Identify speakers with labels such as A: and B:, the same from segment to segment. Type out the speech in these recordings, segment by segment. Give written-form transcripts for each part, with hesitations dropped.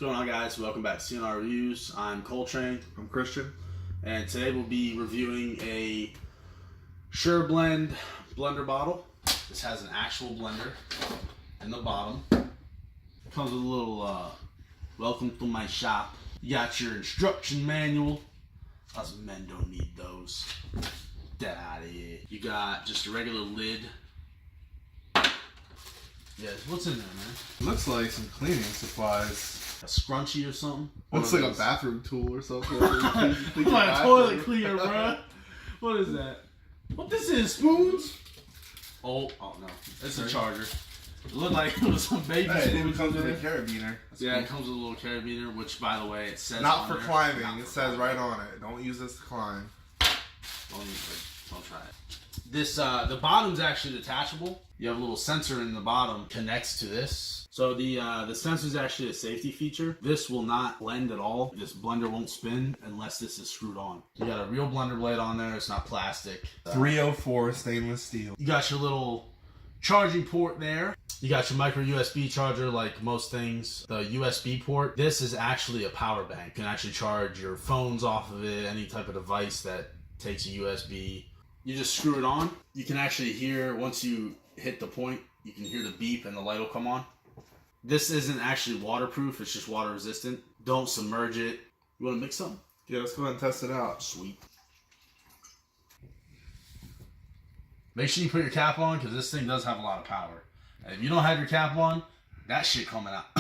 A: What's going on, guys? Welcome back to CNR Reviews. I'm Coltrane.
B: I'm Christian.
A: And today we'll be reviewing a Sure Blend blender bottle. This has an actual blender in the bottom. Comes with a little welcome to my shop. You got your instruction manual. Us men don't need those. Get out of here. You got just a regular lid. Yeah, what's in there, man?
B: Looks like some cleaning supplies.
A: A scrunchie or something?
B: Looks like a bathroom tool or something.
A: Like a toilet cleaner, bro. What is that? What this is? Spoons? Oh no. It's a charger. It looked like it was some baby spoons.
B: It even comes with a carabiner.
A: Yeah, it comes with a little carabiner, which, by the way, it says
B: not
A: on
B: for
A: there,
B: climbing.
A: not
B: it
A: for
B: says
A: climbing.
B: right on it. Don't use this to climb.
A: Don't try it. This the bottom's actually detachable. You have a little sensor in the bottom, connects to this. So the sensor is actually a safety feature. This will not blend at all. This blender won't spin unless this is screwed on. You got a real blender blade on there. It's not plastic.
B: 304 stainless steel.
A: You got your little charging port there. You got your micro USB charger, like most things. The USB port. This is actually a power bank. You can actually charge your phones off of it, any type of device that takes a USB. You just screw it on. You can actually hear, once you hit the point, you can hear the beep and the light will come on. This isn't actually waterproof, it's just water resistant. Don't submerge it. You want to mix something?
B: Yeah, let's go ahead and test it out.
A: Sweet. Make sure you put your cap on, because this thing does have a lot of power. And if you don't have your cap on, that shit coming out.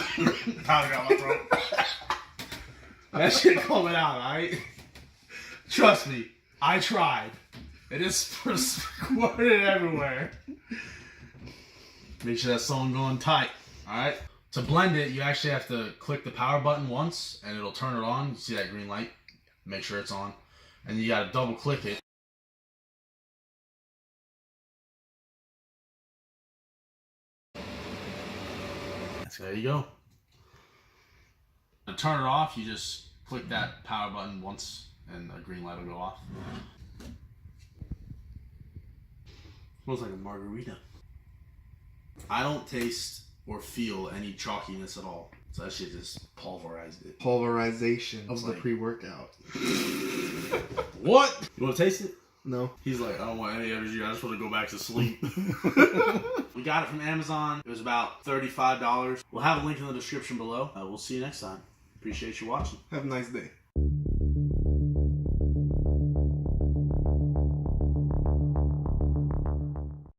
A: Powder got my throat. That shit coming out, alright? Trust me, I tried. It is squirted everywhere. Make sure that song going tight, alright? To blend it, you actually have to click the power button once, and it'll turn it on. You see that green light? Make sure it's on. And you gotta double click it. So there you go. To turn it off, you just click that power button once, and the green light will go off. Smells like a margarita. I don't taste or feel any chalkiness at all. So that shit just pulverized it.
B: Pulverization of
A: It's
B: the
A: like-
B: pre-workout.
A: What? You want to taste it?
B: No.
A: He's like, I don't want any energy. I just want to go back to sleep. We got it from Amazon. It was about $35. We'll have a link in the description below. We'll see you next time. Appreciate you watching.
B: Have a nice day.